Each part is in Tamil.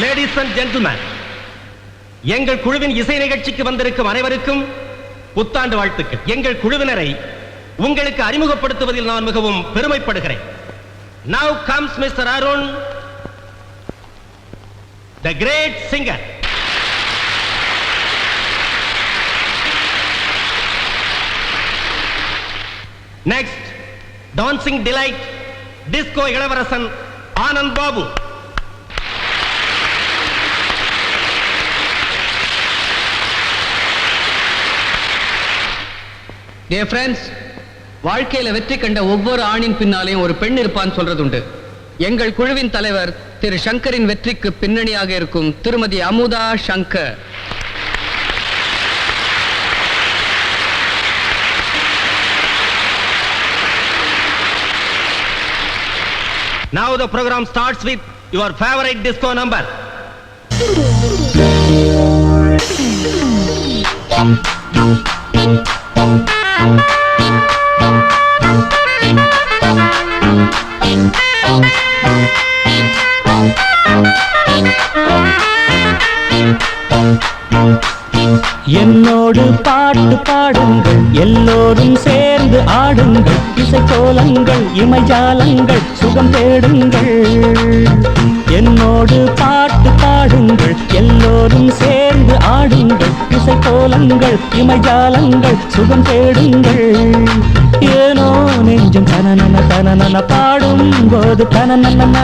Ladies and gentlemen, எங்கள் குழுவின் இசை நிகழ்ச்சிக்கு வந்திருக்கும் அனைவருக்கும் புத்தாண்டு வாழ்த்துக்கள். எங்கள் குழுவினரை உங்களுக்கு அறிமுகப்படுத்துவதில் நான் மிகவும் பெருமைப்படுகிறேன். Now comes Mr. Arun, the great singer. Next, dancing delight, disco இளவரசன் ஆனந்த் பாபு. Dear friends, வாழ்க்கையில வெற்றி கண்ட ஒவ்வொரு ஆணின் பின்னாலேயும் ஒரு பெண் இருப்பான்னு சொல்றது உண்டு. எங்கள் குழுவின் தலைவர் திரு சங்கரின் வெற்றிக்கு பின்னணியாக இருக்கும் திருமதி Amudha Shankar. Now the program starts with your favorite disco number. என்னோடு பாட்டு பாடுங்கள், எல்லோரும் சேர்ந்து ஆடுங்கள், இசைக்கோலங்கள் இமைஜாலங்கள் சுகம் தேடுங்கள். என்னோடு பாட்டு பாடுங்கள், எல்லோரும் சேர்ந்து ஆடுங்கள், இசைக்கோலங்கள் இமைஜாலங்கள் சுகம் தேடுங்கள். ஏனோ நெஞ்சம் தனனன தனனன பாடும் போது தனனன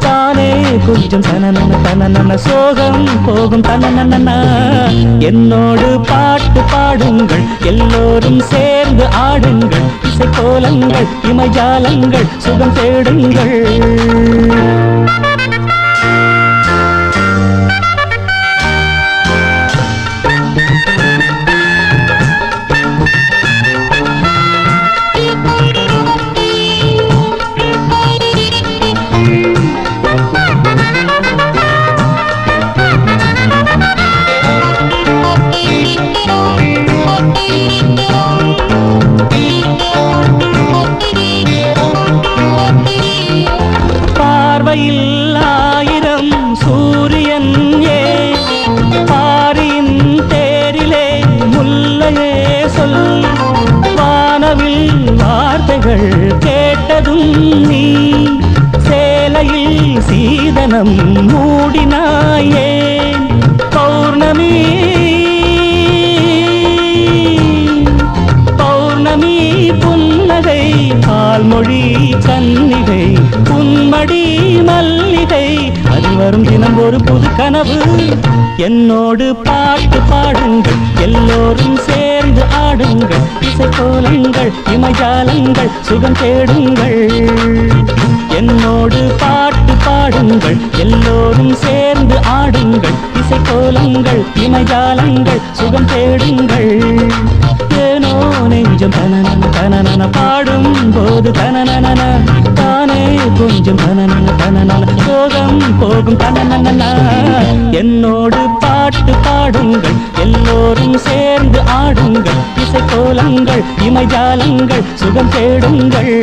தானே கொஞ்சம் தனனன தனனன சோகம் போகும் தனனன. என்னோடு பாட்டு பாடுங்கள், எல்லோரும் சேர்ந்து ஆடுங்கள், இசைக்கோலங்கள் இமைஜாலங்கள் சுகம் தேடுங்கள். ஆயிரம் சூரியன் ஏ பாரின் தேரிலே முல்லையே சொல். வானவில் வார்த்தைகள் கேட்டதும் நீ சேலையில் சீதனம் மூடினாயே. பௌர்ணமி பௌர்ணமி புன்னகை பால்மொழி கன்னிகை புன்மடி மல்லிகை அது வரும் தினம் ஒரு புது கனவு. என்னோடு பாட்டு பாடுங்கள், எல்லோரும் சேர்ந்து ஆடுங்கள், இசைக்கோலங்கள் இமைஜாலங்கள் சுகம் தேடுங்கள். என்னோடு பாட்டு பாடுங்கள், எல்லோரும் சேர்ந்து ஆடுங்கள், இசைக்கோலங்கள் இமைஜாலங்கள் சுகம் தேடுங்கள். ஏனோ நெஞ்சம் தனனன தனனன பாடும் போது தனனன தானே கொஞ்சம் தனனன தனனன சோகம் போகும் தனனன. என்னோடு பாட்டு பாடுங்கள், எல்லோரும் சேர்ந்து ஆடுங்கள், இசைக்கோலங்கள் இமைஜாலங்கள் சுகம் தேடுங்கள்.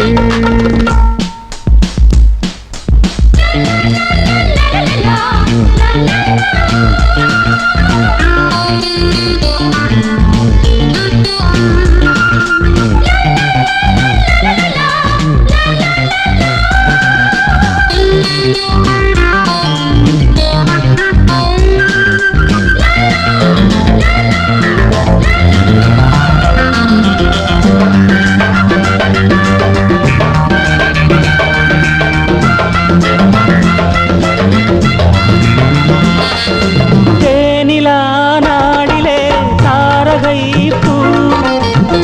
தேனிலா நாடிலே தாரகை பூ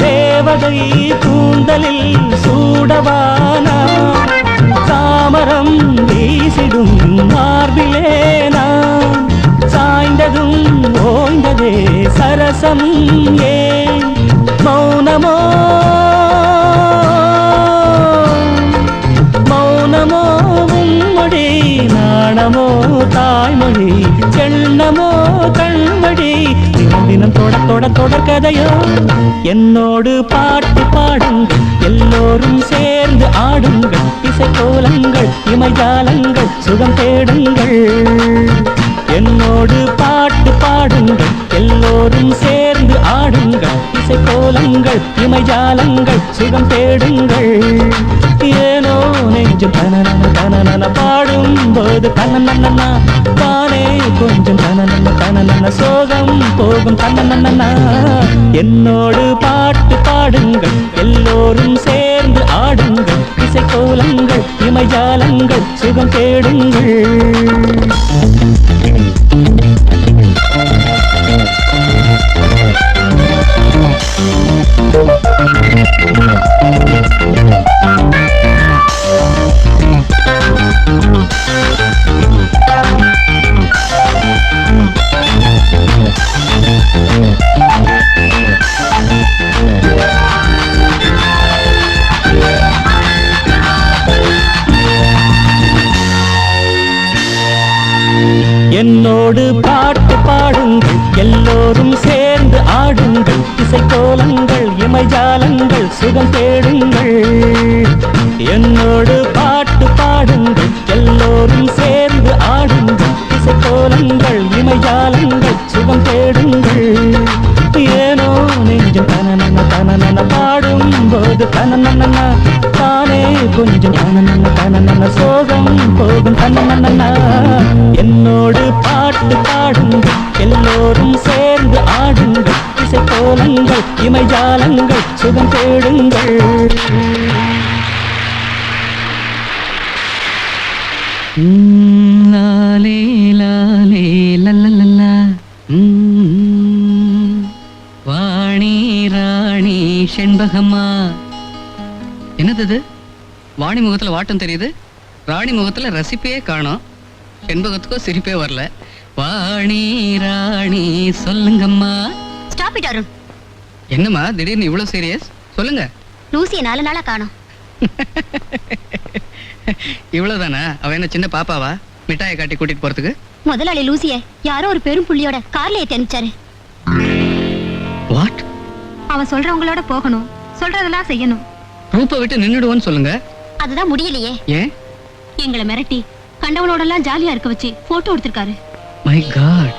தேவதை கூந்தலில் சூடவானா. தாமரம் வீசிடும் மார்பிலேனா சாய்ந்ததும் ஓய்ந்ததே சரசம் ஏன். மௌனமோ மௌனமோ உம்மொழி நாணமோ தாய்மொழி எண்ணமோ கண்மொழி தினம் தினம் தொடர் கதையோ. என்னோடு பாட்டு பாடுங்கள், எல்லோரும் சேர்ந்து ஆடுங்கள், இசைக்கோலங்கள் இமைஜாலங்கள் சுகம் தேடுங்கள். இமைஜாலங்கள் சுகம் தேடுங்கள். ஏனோ நெஞ்சம் தனனன தனனன பாடும் போது தனனன தானே கொஞ்சம் தனனன தனனன சோகம் போகும் தனனன. என்னோடு பாட்டு பாடுங்கள், எல்லோரும் சேர்ந்து ஆடுங்கள், இசைக்கோலங்கள் இமைஜாலங்கள் சுகம் தேடுங்கள். என்னோடு பாட்டு பாடுங்கள், எல்லோரும் சேர்ந்து ஆடுங்கள், இசைக்கோலங்கள் இமைஜாலங்கள் சுகம் தேடுங்கள். என்னோடு பாட்டு பாடுங்கள், எல்லோரும் சேர்ந்து ஆடுங்கள், இசைக்கோலங்கள் இமைஜாலங்கள் சுகம் தேடுங்கள். ஏனோ நெஞ்சம் தனனன தனனன பாடும் போது தனனன தானே கொஞ்சம் தனனன தனனன சோகம் போகும் தனனன. என்னோடு பாட்டு பாடுங்கள், எல்லோரும் சேர்ந்து ஆடுங்கள், இசைக்கோலங்கள் இமைஜாலங்கள் சுகம் தேடுங்கள். லாலே லாலே லல்லலல்லா. வாணி ராணி செண்பகம்மா. என்னது இது? வாணி முகத்துல வாட்டம் தெரியுது, ராணி முகத்துல ரசிப்பே காணோம், செண்பகத்துக்கோ சிரிப்பே வரல. வாணி ராணி சொல்லுங்கம்மா. Stop it Arun. என்னம்மா திடீர்னு இவ்வளவு சீரியஸ்? சொல்லுங்க. லூசியை 4 நாளா காணோம். இவ்வளவுதானா? அவ என்ன சின்ன பாப்பாவா மிட்டாயை காட்டி கூட்டிட்டு போறதுக்கு? முதலாளி லூசியை யாரோ ஒரு பெரும் புள்ளியோட கார்ல ஏத்தி அனுப்பிச்சாரு. வாட்? அவன் சொல்றவங்களோட போகணும், சொல்றதெல்லாம் செய்யணும். ரூப்பை விட்டு நின்னுடுவோன்னு சொல்லுங்க. அதுதான் முடியலையே. ஏன்? எங்களை மிரட்டி கண்டவனோடெல்லாம் ஜாலியா இருக்க வச்சு போட்டோ எடுத்திருக்காரு. My god.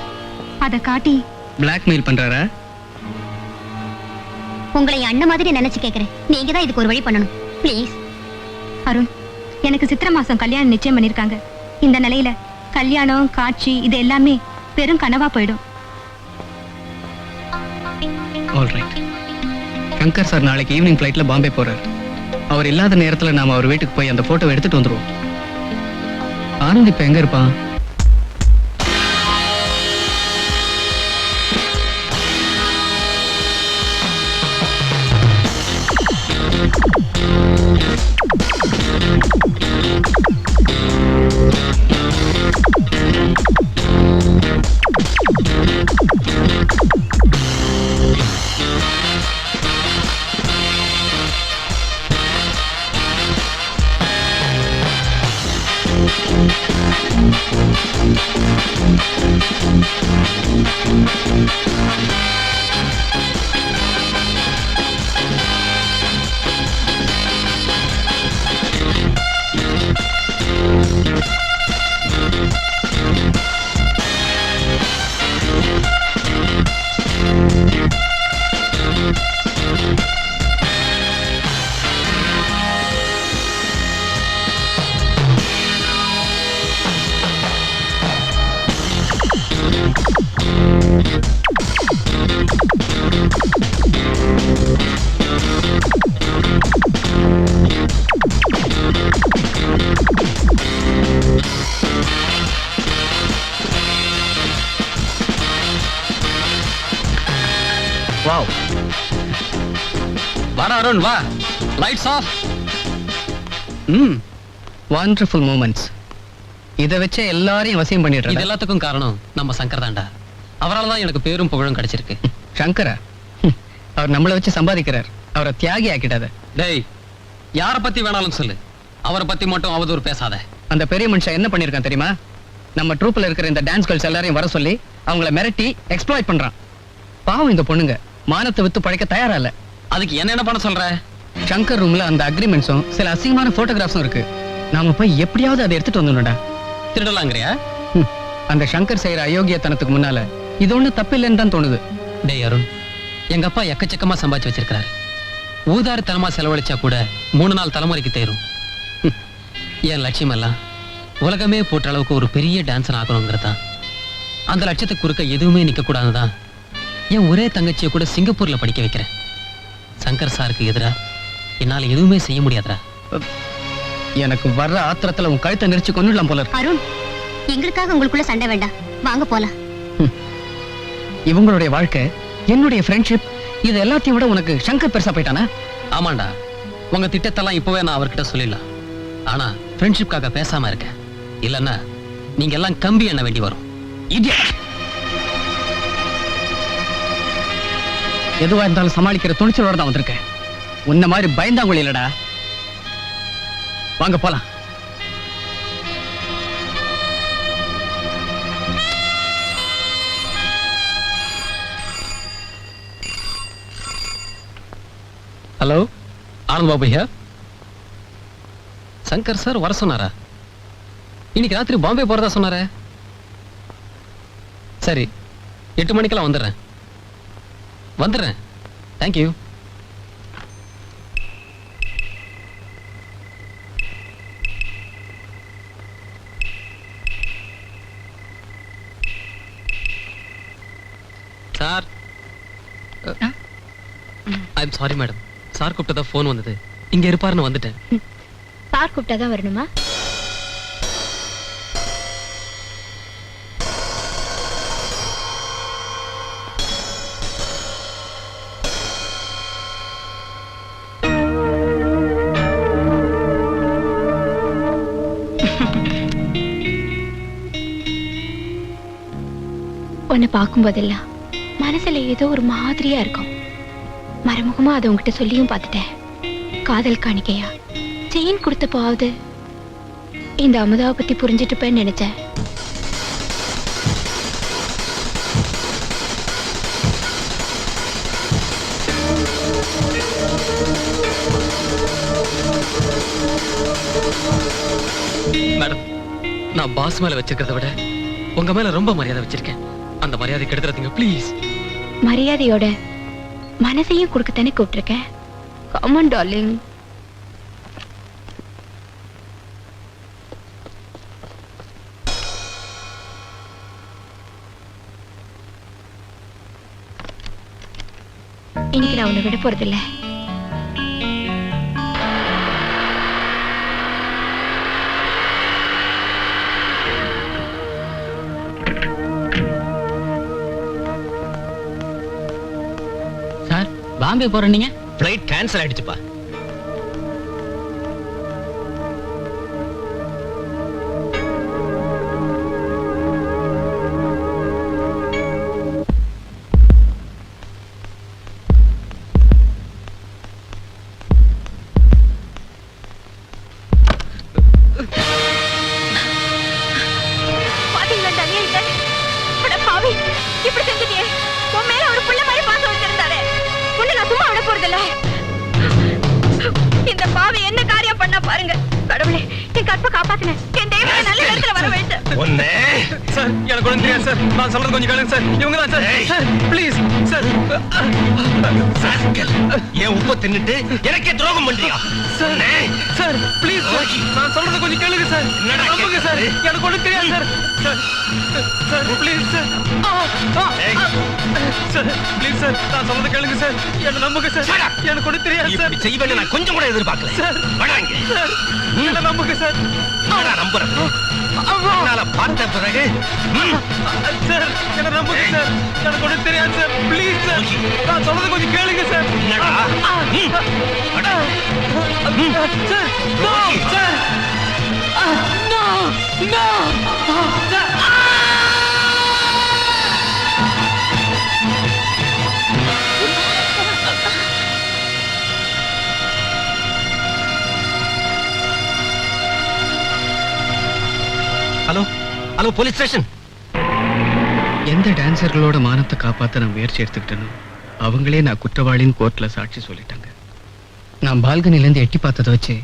அத காட்டி பிளாக்மெயில் பண்றாரா? உங்களை அண்ணன் மாதிரி நினைச்சு கேக்குறேன், நீங்க தான் இதுக்கு ஒரு வழி பண்ணணும் ப்ளீஸ். அருண், எனக்கு சித்திரை மாசம் கல்யாணம் நிச்சயம் பண்ணிருக்காங்க. இந்த நிலையில கல்யாணம் காட்சி இது எல்லாமே பெரும் கனவா போயிடும். ஆல்ரைட். சங்கர் சார் நாளைக்கு ஈவினிங் ஃபிளைட்ல பாம்பே போறாரு. அவர் இல்லாத நேரத்துல நாம அவர் வீட்டுக்கு போய் அந்த போட்டோ எடுத்துட்டு வந்துருவோம். ஆனந்த் இப்ப எங்க இருப்பான்? வாவ். வாடா அருண் வா. Lights off. Wonderful moments. இதை வச்சே எல்லாரையும் வசியம் பண்ணிடுறேன். இது எல்லாத்துக்கும் காரணம் நம்ம சங்கர் தான்டா. அவரால் தான் எனக்கு பேரும் புகழும் கிடைச்சிருக்கு. சங்கரா? அவர் நம்மளை வச்சு சம்பாதிக்கிறார். அவரை தியாகி ஆக்கிட்டாத. டேய், யாரை பத்தி வேணாலும் சொல்லு, அவரை பத்தி மட்டும் அவதூறு பேசாத. அந்த பெரிய மனுஷன் என்ன பண்ணிருக்கான் தெரியுமா? நம்ம ட்ரூப்ல இருக்கிற இந்த டான்ஸ் கேர்ள்ஸ் எல்லாரையும் வர சொல்லி அவங்கள மிரட்டி எக்ஸ்ப்ளாய்ட் பண்றான். பாவம் இந்த பொண்ணுங்க மானத்தை வித்து பழைக்க தயாரா இல்ல. அதுக்கு என்ன பண்ண சொல்ற? சங்கர் ரூம்ல அந்த அக்ரிமெண்ட்ஸும் சில அசிங்கமான போட்டோகிராஃப்ஸும் இருக்கு. நாம போய் எப்படியாவது அதை எடுத்துட்டு வந்துடா. திருடலாங்கிறியா? அந்த சங்கர் செய்யற அயோக்கியத்தனத்துக்கு முன்னால இது ஒண்ணு தப்பு இல்லைன்னு தான் தோணுது. டேய் அருண், எங்க அப்பா எக்கச்சக்கமா சம்பாதிச்சு வச்சிருக்காரு. ஊதாரித்தனமா செலவழிச்சா கூட 3 நாள் தலைமுறைக்கு தேரும். என் லட்சியம் எல்லாம் உலகமே போட்ட அளவுக்கு ஒரு பெரிய டான்ஸர் ஆகணுங்கிறதா. அந்த லட்சியத்துக்கு குறுக்க எதுவுமே நிக்க கூடாதுதான் என் ஒரே தங்கச்சியை கூட சிங்கப்பூர்ல படிக்க வைக்கிறேன். சங்கர் சாருக்கு எதிரா என்னால எதுவுமே செய்ய முடியாதுடா. எனக்கு வர்ற ஆத்திரத்துல உன் கழுத்தை நெரிச்சு கொன்னுடலாம் போல இருக்கு. அருண், எங்களுக்காக உங்களுக்குள்ள சண்டை வேண்டாம், வாங்க போலாம். இவங்களுடைய வாழ்க்கை, என்னுடைய ஃப்ரெண்ட்ஷிப், இது எல்லாத்தையும் விட உனக்கு சங்கர் பெருசா போயிட்டானா? ஆமாண்டா, உங்க திட்டத்தெல்லாம் இப்பவே நான் அவர்கிட்ட சொல்லிடலாம். ஆனா ஃப்ரெண்ட்ஷிப்காக பேசாம இருக்கேன். இல்லன்னா நீங்க எல்லாம் கம்பி எண்ண வேண்டி வரும். எதுவா இருந்தாலும் சமாளிக்கிற துணிச்சலோட தான் வந்திருக்கேன். உன்ன மாதிரி பயந்தாங்குழி இல்லடா. வாங்க போலாம். Hello, Anand Babu here. Shankar sir வர சொன்னாரா? இன்னைக்கு ராத்திரி பாம்பே போறதா சொன்னாரே. சரி, 8 மணிக்கெல்லாம் வந்துடுறேன். Thank you. Sir, I'm sorry madam. Sir கூப்பிட்டதா ஃபோன் வந்தது. இங்க இருப்பாருன்னு வந்துட்டேன். சார் கூப்பிட்டாதான் வரணுமா? உன்னை பார்க்கும் போதெல்லாம் மனசுல ஏதோ ஒரு மாதிரியா இருக்கும். மறைமுகமா அதை உங்ககிட்ட சொல்லியும் பார்த்துட்டேன். காதல் காணிக்கையா செயின் கொடுத்தப்பாவது இந்த அமுதாவை பத்தி புரிஞ்சுட்டுப்பேன்னு நினைச்சேன். மேடம், நான் பாஸ் மேல வச்சிருக்கிறத விட உங்க மேல ரொம்ப மரியாதை வச்சிருக்கேன். அந்த மரியாதை கெடுத்துறீங்க ப்ளீஸ். மரியாதையோட மனசையும் கொடுக்கத்தானே கூப்பிட்டுருக்கேன். Common darling. இன்னைக்கு நான் உன்னை விட போறதில்ல. சார், பாம்பே போற நீங்க? ஃப்ளைட் கேன்சல் ஆயிடுச்சுப்பா. இப்படி செஞ்சிட்டியே, உன் மேல ஒரு புள்ள மாதிரி பாசம் வச்சிருந்தாரு. உன்னை நான் சும்மா விட போறதில்ல. இந்த பாவி என்ன காரியம் பண்ணா பாருங்க. கடவுளே, என் கற்பை காப்பாத்துன. என் தெய்வத்தை நல்ல இடத்துல வர வைத்து. ஒண்ணே சார், எனக்கு ஒண்ணும் தெரியாது சார். நான் சொல்றது கொஞ்சம் கேளுங்க சார். இவங்க தான் சார். Sir please sir. ஏன் உப்பு தின்னுட்டு எனக்கே துரோகம் பண்றியா? சார் சார் ப்ளீஸ் சார், நான் சொல்றது கொஞ்சம் கேளுங்க சார். நம்புங்க சார், எனக்கு ஒண்ணும் தெரியாது sir. Sir sir please sir. Sir please sir, நான் சொல்றது கேளுங்க சார். என்ன நம்புங்க சார், எனக்கு ஒண்ணும் தெரியாது சார். இப்படி செய்வேன்னு நான் கொஞ்சம் கூட எதிர்பார்க்கல. சார் வராங்க. என்ன நம்புங்க சார். நான் நம்புறேன். என்னால பார்த்த பிறகு சார் என்ன நம்புங்க சார். எனக்கு ஒண்ணும் தெரியாது சார். ப்ளீஸ் சார், நான் சொல்றது கொஞ்சம் கேளுங்க சார். என்னடா? Sir no sir. No no sir. Hello hello, police station. எந்த டான்சர்களோட மானத்தை காப்பாத்த நான் முயற்சி எடுத்துக்கிட்டேனோ அவங்களே நான் குற்றவாளின்னு கோர்ட்ல சாட்சி சொல்லிட்டாங்க. நான் பால்கனில இருந்து எட்டி பார்த்ததை வச்சு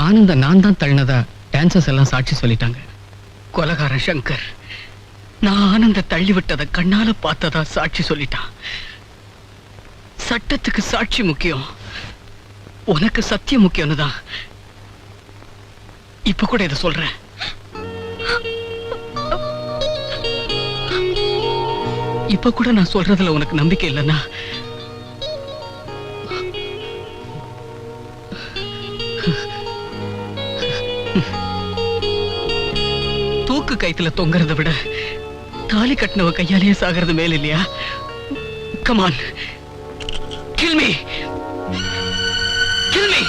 ஆனந்த நான் தான் தள்ளினதா டான்சர்ஸ் எல்லாம் சாட்சி சொல்லிட்டாங்க. கொலகாரன் சங்கர் நான் ஆனந்த தள்ளி விட்டதை கண்ணால பார்த்ததா சாட்சி சொல்லிட்டான். சட்டத்துக்கு சாட்சி முக்கியம். உனக்கு சத்தியம் முக்கியம்னுதான் இப்ப கூட இதை சொல்றேன். இப்ப கூட நான் சொல்றதுல உனக்கு நம்பிக்கை இல்லைன்னா தூக்கு கைத்துல தொங்குறதை விட தாலி கட்டினவ கையாலேயே சாகிறது மேல இல்லையா? Come on, kill me, kill me.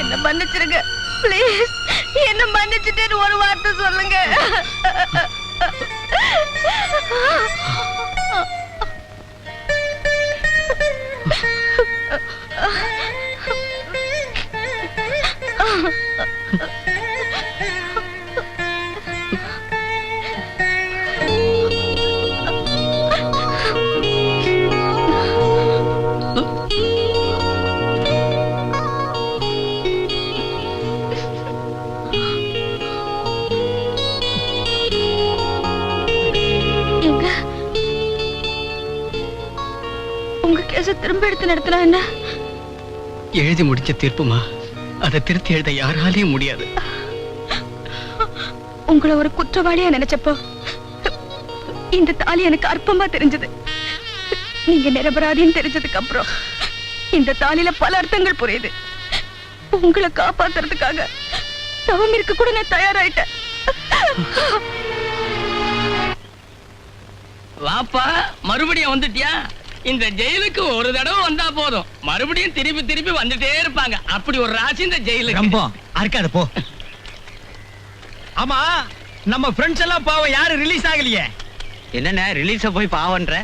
என்ன மன்னிச்சிருங்க ப்ளீஸ். என்ன மன்னிச்சிட்டு ஒரு வார்த்தை சொல்லுங்க. உங்க கேஸ திரும்ப எடுத்து நடத்தினா என்ன? எழுதி முடிச்ச தீர்ப்புமா, அதை திருத்தி எழுத யாராலையும் முடியாது. உங்களை ஒரு குற்றவாளியா நினைச்சப்போ இந்த தாலி எனக்கு அற்பமா தெரிஞ்சது. நீங்க நிரபராதின்னு தெரிஞ்சதுக்கு அப்புறம் இந்த தாலியில பல அர்த்தங்கள் புரியுது. உங்களை காப்பாத்துறதுக்காக தவம் இருக்க கூட நான் தயாராயிட்டேன். வாப்பா, மறுபடியும் வந்துட்டியா? இந்த ஜெயிலுக்கு ஒரு தடவை வந்தா போதும், மறுபடியும் திருப்பி திருப்பி வந்துட்டே இருப்பாங்க. அப்படி ஒரு ராசி இந்த ஜெயிலுக்கு. ரொம்ப அறுக்காது போ. ஆமா, நம்ம ஃப்ரெண்ட்ஸ் எல்லாம் பாவம் யாரும் ரிலீஸ் ஆகலையே. என்னண்ணே ரிலீஸ போய் பாவன்ற?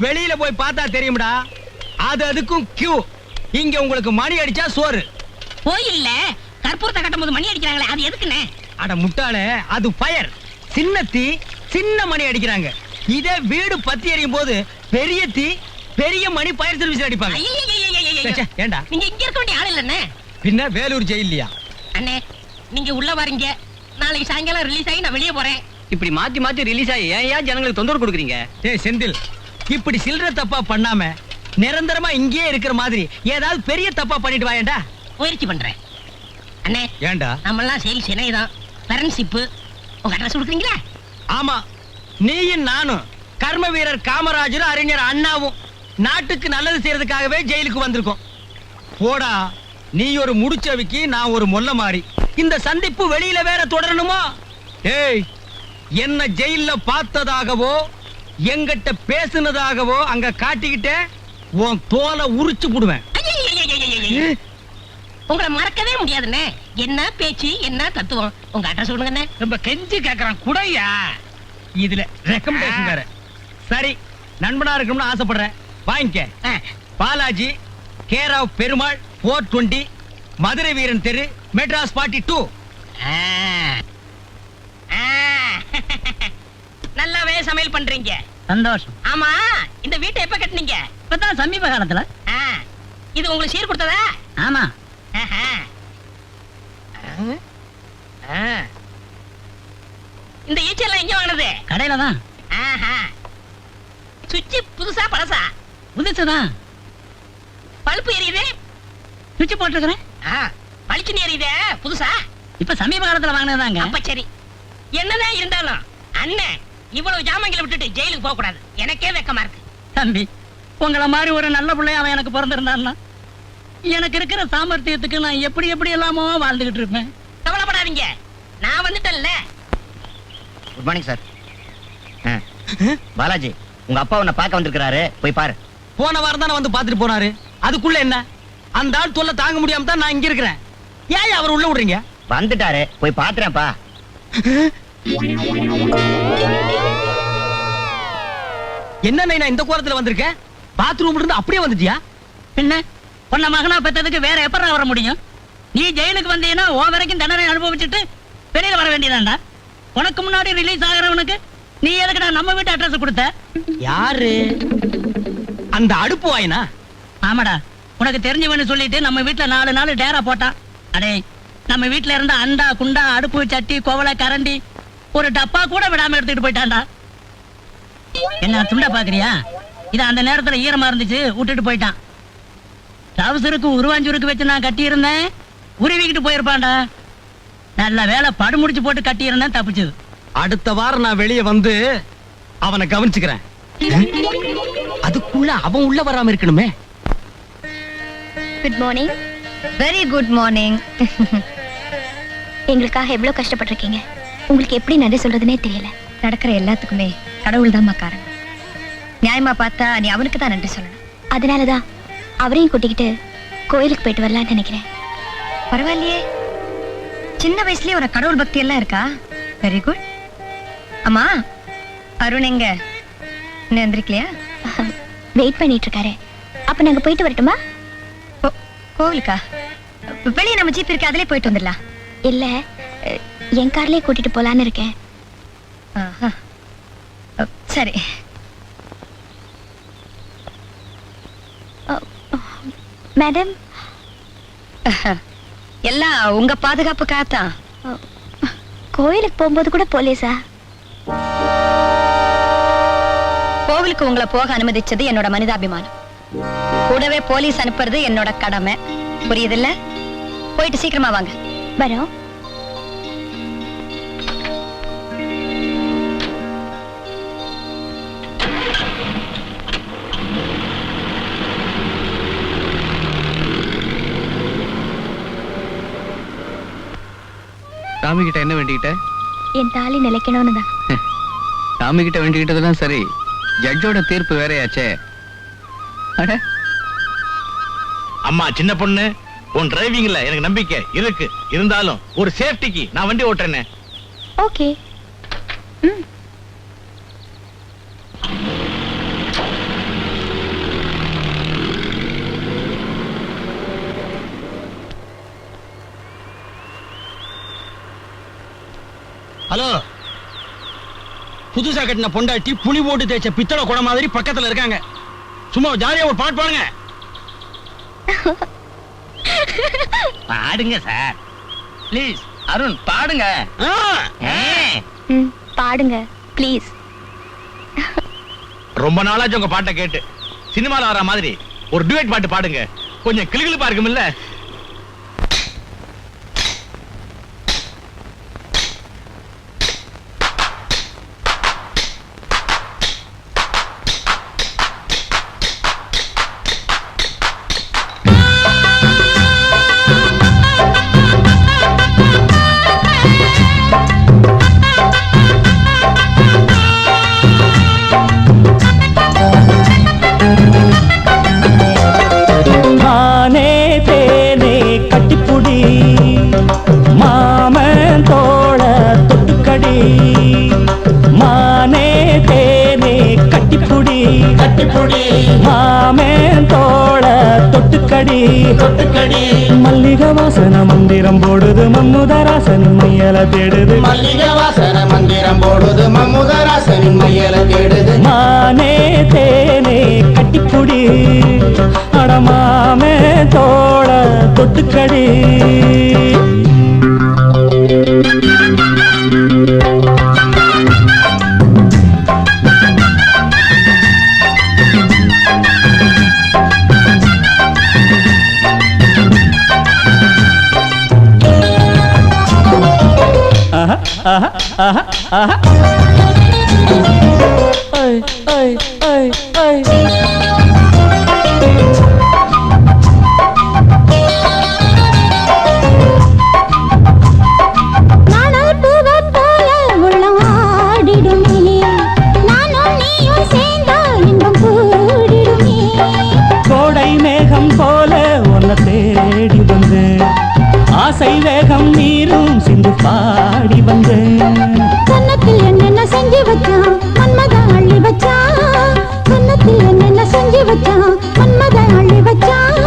வெளியில போய் பார்த்தா தெரியும்டா, அதுக்கும் கியூ. இங்க உங்களுக்கு மணி அடிச்சா சோறு. கோயில்ல கற்பூரத்தை கட்டும் போது மணி அடிக்கிறாங்களே, அது எதுக்குண்ணே? அட முட்டாளே, அது ஃபயர். சின்ன தீ சின்ன மணி அடிக்கிறாங்க. இதே வீடு பத்தி எரியும் போது பெரிய தீ பெரிய மணி ஃபயர் சர்வீஸ் அடிப்பாங்க. ச்சே, ஏண்டா நீங்க இங்க இருக்க வேண்டிய ஆள் இல்லண்ணே. பின்ன வேலூர் ஜெயிலியா? அண்ணே, நீங்க உள்ள வரீங்க, நாளைக்கு சாயங்காலம் ரிலீஸ் ஆகி நான் வெளியே போறேன். இப்படி மாத்தி மாத்தி ரிலீஸ் ஆகி ஏன் ஜனங்களுக்கு தொந்தரவு கொடுக்குறீங்க? ஏய் செந்தில், இப்படி சில்லற தப்பா பண்ணாம நிரந்தரமா இங்கேயே இருக்கிற மாதிரி ஏதாவது பெரிய தப்பா பண்ணிட்டு வாயேண்டா. முயற்சி பண்றேன். அண்ணே, ஏண்டா? நம்மெல்லாம் சேல்ஸ் இணையதான், ஃப்ரெண்ட்ஷிப். உங்க அட்ரஸ் கொடுக்குறீங்களா? ஆமா, நீயும் நானும் கர்ம வீரர் காமராஜரும் அறிஞர் அண்ணாவும் நாட்டுக்கு நல்லது செய்யறதுக்காகவே ஜெயிலுக்கு வந்திருக்கோம். போடா, நீ ஒரு முடிச்சவிக்கு, நான் ஒரு மொல்ல மாறி. இந்த சந்திப்பு வெளியில வேற தொடரணுமா? ஏய், என்ன ஜெயில்ல பார்த்ததாகவோ எங்கிட்ட பேசுனதாகவோ அங்க காட்டிக்கிட்டே உன் தோலை உரிச்சு போடுவேன். ஐயையையையையையைய. உங்களை மறக்கவே முடியாதுண்ணே. என்ன பேச்சு, என்ன தத்துவம். உங்க அட்ரஸ் கொடுங்கண்ணே. ரொம்ப கெஞ்சி கேக்குறான், குடையா. இதுல ரெக்கமெண்டேஷன் வேற. சரி, நண்பனா இருக்கணும்னு ஆசைப்படுறேன், வாங்கிக்க. பாலாஜி, கேராவ் பெருமாள், 420, மதுரை வீரன் தெரு, மெட்ராஸ் 42. நல்லாவே சமையல் பண்றீங்க. சந்தோஷம். ஆமா, இந்த வீட்டை எப்ப கட்டுனீங்க? இப்பதான் சமீப காலத்துல. இது உங்களுக்கு சீர் கொடுத்ததா? ஆமா. ஆஹா. இந்த ஈச்செல்லாம் எங்க வாங்கினது? கடையில தான். சுவிட்ச் புதுசா பழசா? புதுசுதான். பல்பு எரியுது. சுவிட்ச் போட்டுருக்கிறேன். பளிச்சுன்னு எரியுதே, புதுசா? இப்ப சமீப காலத்துல வாங்கினதாங்க. அப்ப சரி. என்னதான் இருந்தாலும் அண்ணன் இவ்வளவு ஜாமங்களை விட்டுட்டு ஜெயிலுக்கு போக கூடாது. எனக்கே வெக்கமா இருக்கு. தம்பி, உங்களை மாதிரி ஒரு நல்ல பிள்ளை அவன் எனக்கு பிறந்திருந்தான்னா எனக்கு இருக்கிற சாமர்த்தியத்துக்கு நான் எப்படி எப்படி எல்லாமோ வாழ்ந்துகிட்டு இருப்பேன். கவலைப்படாதீங்க, நான் வந்துட்டேன்ல. Good morning sir. பாலாஜி, உங்க அப்பா உன்னை பார்க்க வந்திருக்கிறாரு, போய் பாரு. போன வாரம் தானே வந்து பாத்துட்டு போனாரு. அதுக்குள்ள என்ன? அந்த ஆள் தொல்லை தாங்க முடியாம தான் நான் இங்க இருக்கிறேன். ஏன் அவர் உள்ள விடுறீங்க? வந்துட்டாரு, போய் பாத்துறேன்ப்பா. என்ன நான் இந்த கோலத்துல வந்திருக்கேன்? பாத்ரூம்ல இருந்து அப்படியே வந்துட்டியா? என்ன உன்ன மகனா பெற்றதுக்கு வேற எப்ப வர முடியும்? நீ ஜெயிலுக்கு வந்தீங்கன்னா உன் வரைக்கும் தண்டனை அனுபவிச்சுட்டு வெளியில வர வேண்டியதாண்டா. உனக்கு முன்னாடி ரிலீஸ் ஆகிறவனுக்கு நீ எதுக்குடா நம்ம வீட்டு அட்ரஸ் கொடுத்த? யாரு அந்த அடுப்பு வாயினா? ஆமாடா, உனக்கு தெரிஞ்சவன்னு சொல்லிட்டு நம்ம வீட்டுல 4 நாள் டேரா போட்டான். அடே, நம்ம வீட்டுல இருந்த அண்டா குண்டா அடுப்பு சட்டி கோவலை கரண்டி ஒரு டப்பா கூட விடாம எடுத்துட்டு போயிட்டான்டா. என்ன துண்டா பாக்குறியா? இது அந்த நேரத்துல ஈரமா இருந்துச்சு, விட்டுட்டு போயிட்டான். டவுசருக்கு உருவாஞ்சூருக்கு வச்சு நான் கட்டி இருந்தேன், உருவிக்கிட்டு போயிருப்பான்டா. நல்ல வேலை படு முடிச்சு போட்டு கட்டி இருந்தேன், தப்பிச்சது. அடுத்த வாரம் நான் வெளியே வந்து அவனை கவனிச்சுக்கிறேன். அதுக்குள்ள அவன் உள்ள வராம இருக்கணுமே. Good morning. Very good morning. எங்களுக்காக எவ்வளவு கஷ்டப்பட்டிருக்கீங்க. உங்களுக்கு எப்படி நன்றி சொல்றதுனே தெரியல. நடக்கிற எல்லாத்துக்குமே கடவுள் தான் காரணம். நியாயமா பார்த்தா நீ அவனுக்கு தான் நன்றி சொல்லணும். அதனாலதான் அவரையும் கூட்டிக்கிட்டு கோயிலுக்கு போயிட்டு வரலான்னு நினைக்கிறேன். பரவாயில்லையே, சின்ன வயசுலயே ஒரு கடவுள் பக்தி எல்லாம் இருக்கா? Very good. அம்மா, அருண் எங்க? இன்னும் எந்திரிக்கலையா? வெயிட் பண்ணிட்டு இருக்காரு. அப்ப நாங்க போயிட்டு வரட்டுமா? கோவிலுக்கா? வெளியே நம்ம ஜீப் இருக்கு, அதிலே போயிட்டு வந்துடலாம். இல்ல, என் கார்லயே கூட்டிட்டு போலான்னு இருக்கேன். சரி. மேடம், எல்லாம் உங்க பாதுகாப்புக்காகத்தான். கோயிலுக்கு போகும்போது கூட போலீஸா? கோவிலுக்கு உங்களை போக அனுமதிச்சது என்னோட மனிதாபிமானம். கூடவே போலீஸ் அனுப்புறது என்னோட கடமை. புரியுதில்ல? போயிட்டு சீக்கிரமா வாங்க. வரோம். சாமி கிட்ட என்ன வேண்டிக்கிட்ட? என் தாலி நிலைக்கணும்னு தான். சாமி கிட்ட வேண்டிக்கிட்டதெல்லாம் சரி, ஜட்ஜோட தீர்ப்பு வேறையாச்சே. அட அம்மா, சின்ன பொண்ணு, உன் டிரைவிங்ல எனக்கு நம்பிக்கை இருக்கு. இருந்தாலும் ஒரு சேஃப்டிக்கு நான் வண்டி ஓட்டுறேனே. ஓகே. ஹலோ, புதுசா கட்டின பொண்டாட்டி புளி போட்டு தேய்ச்ச பித்தளை குடம் மாதிரி பக்கத்துல இருக்காங்க. சும்மா ஜாலியா ஒரு பாட்டு பாடுங்க. பாடுங்க சார், ப்ளீஸ். அருண் பாடுங்க. பாடுங்க ப்ளீஸ். ரொம்ப நாளாச்சு உங்க பாட்டை கேட்டு. சினிமால வர மாதிரி ஒரு டுயட் பாட்டு பாடுங்க, கொஞ்சம் கிளுகிளுப்பா இருக்குமில்ல. மல்லிகை வாசன மந்திரம் போடுது மம்முதராசனின் மையல தேடுது. மல்லிகை வாசன மந்திரம் போடுது மம்முதராசனின் மையல தேடுது. மானே தேனே கட்டிப்புடி, அடமாமே தோள தொட்டுக்கடி. கோடை மேகம் போல உன்னை தேடி வந்தேன், ஆசை வேகம் நீரும் சிந்து பாடி வந்தேன். கன்னத்தில் என்னென்ன செஞ்சு வச்சான் மன்மத அள்ளி வச்சான். கன்னத்தில் என்னென்ன செஞ்சு வச்சான் மன்மத அள்ளி வச்சான்.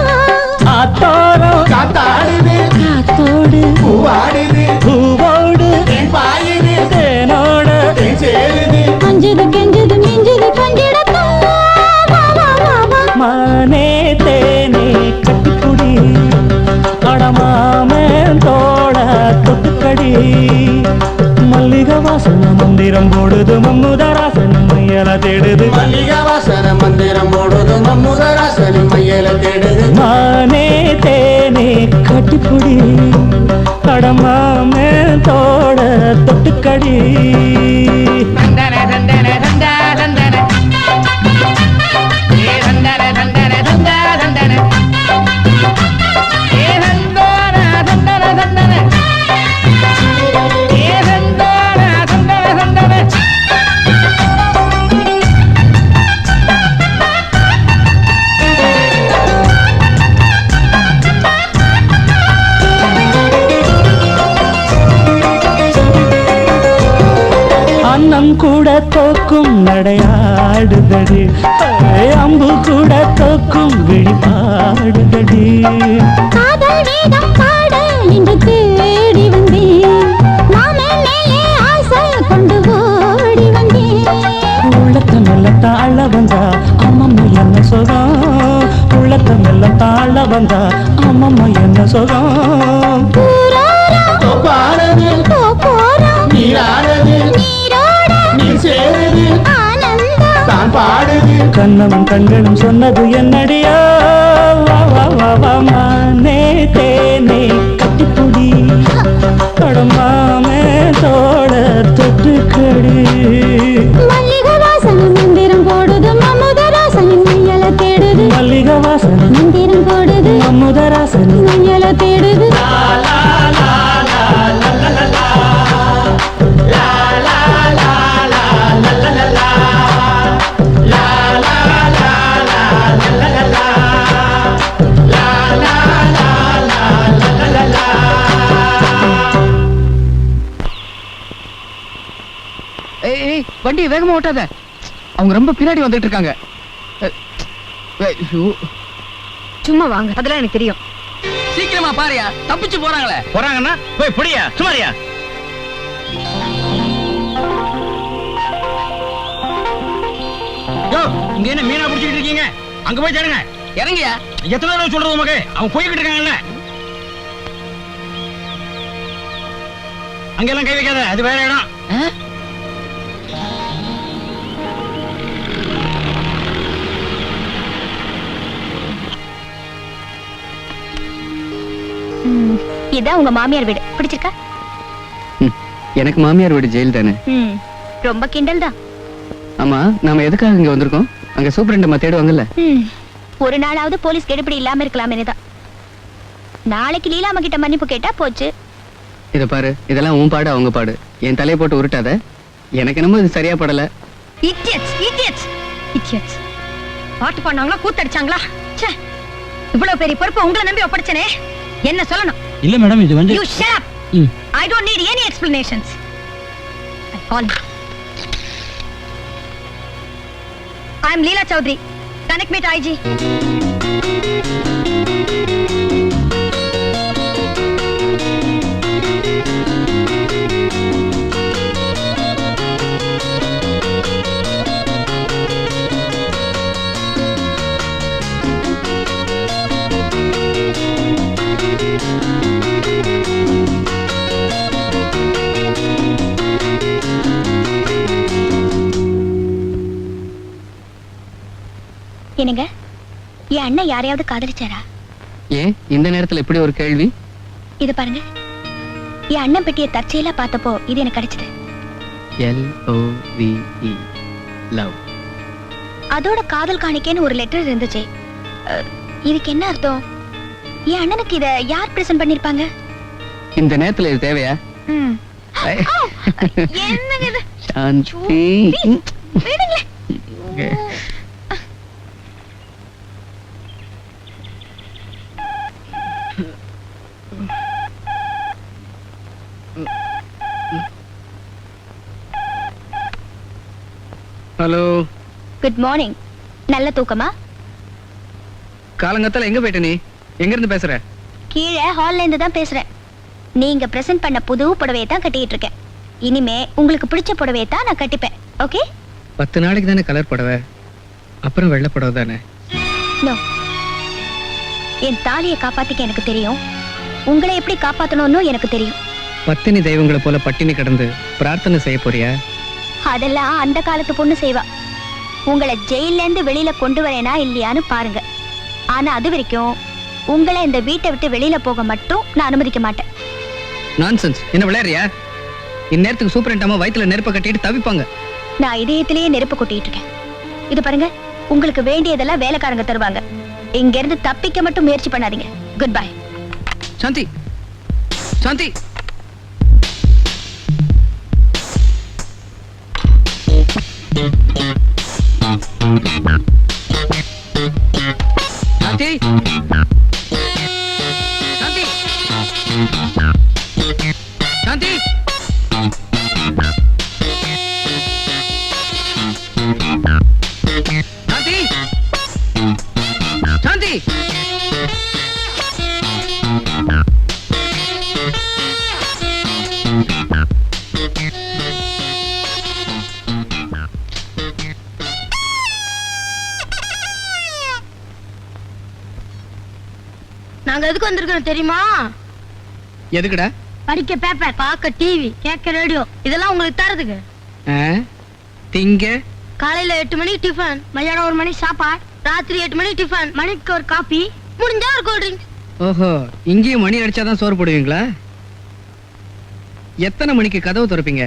ஆத்தோரம் காத்தாடுது, காத்தோடு பூவாடுது, பூவோடு பாயுது, தேனோட சேருது. அஞ்சுது கெஞ்சுது மிஞ்சுது கண்டிடத்தான். மானே தேனே கட்டிப்புடி, அடமாமே தோள தொட்டுக்கடி. மல்லிகை வாசன மந்திரம் போடுது மம்முதராசன் மையல தேடுது. கட்டிப்புடி கடமாமே தோட தொட்டுக்கடி தந்தன தந்தன தந்தா தந்தன ஏ தந்தன தந்தன தந்தா தந்தன ஏ தந்தன தந்தன தந்தன ஏ தந்தன தந்தன தந்தன அன்னம் கூட தோக்கும் நடையாடுதடி அம்பு கூட தோக்கும் விழிபாடுதடி காதல் வேதம் பாட இன்று தேடி வந்தேன் மாமே மேலே ஆசை கொண்டு ஓடி வந்தேன் உள்ளத்தை மெல்ல தாழ வந்தா அம்மம்மா என்ன சுகம் உள்ளத்தை மெல்ல தாழ வந்தா அம்மம்மா என்ன சுகம் பாடுது நீராடுது நீ சேருது தான் பாடுது கண்ணமும் கண்களும் சொன்னது என்னடியா வா வா வா வா மானே தேனே கட்டிப்புடி கடமாமே தோட தொட்டுக்கடி மல்லிகை வாசனை மந்திரம் போடுது மமுதராசனின் மையல தேடுது மல்லிகை வாசனை மந்திரம் போடுது அமுதராசனி மையல தேடுது ஏய் வண்டியை வேகமா ஓட்டாத. அவங்க ரொம்ப பின்னாடி வந்துட்டு இருக்காங்க. சும்மா வாங்க, அதெல்லாம் எனக்கு தெரியும். சீக்கிரமா பாருயா, தப்பிச்சு போறாங்களே. போறாங்கன்னா போய் புடியா சுமாரியா. இங்க என்ன மீனா பிடிச்சிட்டு இருக்கீங்க? அங்க போய் தேடுங்க. இறங்கியா. எத்தனை தடவை சொல்றது உமக்கு? அவங்க போய்கிட்டு இருக்காங்கல்ல. அங்கெல்லாம் கை வைக்காத, அது வேற இடம். இதான் உங்க மாமியார் வீடு, பிடிச்சிருக்கா? எனக்கு மாமியார் வீடு ஜெயில் தானே. ரொம்ப கிண்டல் தான். ஆமா, நாம எதுக்காக இங்க வந்திருக்கோம்? அங்க சூப்பரண்ட் தேடுவாங்கல்ல. ஒரு நாளாவது போலீஸ் கெடுபிடி இல்லாம இருக்கலாமே தான். நாளைக்கு லீலாம கிட்ட மன்னிப்பு கேட்டா போச்சு. இத பாரு, இதெல்லாம் உன் பாடு அவங்க பாடு. என் தலையை போட்டு உருட்டாத. எனக்கு என்னமோ இது சரியா படல. Idiots idiots idiots. பாட்டு பண்ணாங்களா, கூத்தடிச்சாங்களா? ச்சே, இவ்வளவு பெரிய பொறுப்பு உங்களை நம்பி ஒப்படைச்சனே, என்ன சொல்லணும்? இல்ல மேடம், இது வந்து You shut up. I don't need any explanations. I call you. I'm Leela Chaudhary. Connect me to IG. என்னங்க, என் அண்ணன் யாரையாவது காதலிச்சாரா? ஏன் இந்த நேரத்துல இப்படி ஒரு கேள்வி? இது பாருங்க, என் அண்ணன் பெட்டியை தற்செயலா பார்த்தப்போ இது எனக்கு கிடைச்சது. LOVE love. அதோட காதல் காணிக்கைன்னு ஒரு லெட்டர் இருந்துச்சு. இதுக்கு என்ன அர்த்தம்? என் அண்ணனுக்கு இத யார் பிரசன்ட் பண்ணிருப்பாங்க? இந்த நேரத்துல இது தேவையா? என்னங்க இது? சாந்தி. விடுங்க. ஹலோ. Good morning. நல்ல தூக்கமா? காலங்கத்தால எங்க போயிட்ட நீ? எங்க இருந்து பேசுற? கீழே ஹால்ல இருந்து தான் பேசுறேன். நீங்க பிரசன்ட் பண்ண புது புடவையை தான் கட்டிட்டு இருக்கேன். இனிமே உங்களுக்கு பிடிச்ச புடவையை தான் நான் கட்டிப்பேன். ஓகே? 10 நாளைக்கு தானே கலர் புடவை, அப்புறம் வெள்ளை புடவை தானே? நோ. என் தாலியை காப்பாத்திக்க எனக்கு தெரியும். உங்களை எப்படி காப்பாத்தணும்னு எனக்கு தெரியும். பத்தினி தெய்வங்களை போல பட்டினி கிடந்து பிரார்த்தனை செய்ய போறியா? அதெல்லாம் அந்த காலத்து பொண்ணு செய்வா. உங்களை ஜெயில இருந்து வெளியில கொண்டு வரேனா இல்லையான்னு பாருங்க. ஆனா அது வரைக்கும் உங்களை இந்த வீட்டை விட்டு வெளியில போக மட்டும் நான் அனுமதிக்க மாட்டேன். நான்சென்ஸ். என்ன விளையாடுறியா? இந்நேரத்துக்கு சூப்பரண்ட் அம்மா வயித்துல நெருப்ப கட்டிட்டு தவிப்பாங்க. நான் இதயத்திலேயே நெருப்பு கொட்டிட்டு இருக்கேன். இது பாருங்க, உங்களுக்கு வேண்டியதெல்லாம் வேலைக்காரங்க தருவாங்க. இங்க இருந்து தப்பிக்க மட்டும் முயற்சி பண்ணாதீங்க. Goodbye. சாந்தி, சாந்தி. சாந்தி, சாந்தி, சாந்தி. சாந்தி, சாந்தி. நாங்க எதுக்கு வந்திருக்கோம் தெரியுமா? எதுக்குடா? படிக்க பேப்பர், பார்க்க டிவி, கேட்க ரேடியோ, இதெல்லாம் உங்களுக்கு தரதுக்கு. திங்க காலையில 8 மணிக்கு டிஃபன், மதியானம் 1 மணி சாப்பாடு, ராத்திரி 8 மணிக்கு டிஃபன், மணிக்கு ஒரு காபி, முடிஞ்சா ஒரு கூல் ட்ரிங்க்ஸ். ஓஹோ, இங்கேயும் மணி அடிச்சாதான் சோறு போடுவீங்களா? எத்தனை மணிக்கு கதவு திறப்பீங்க?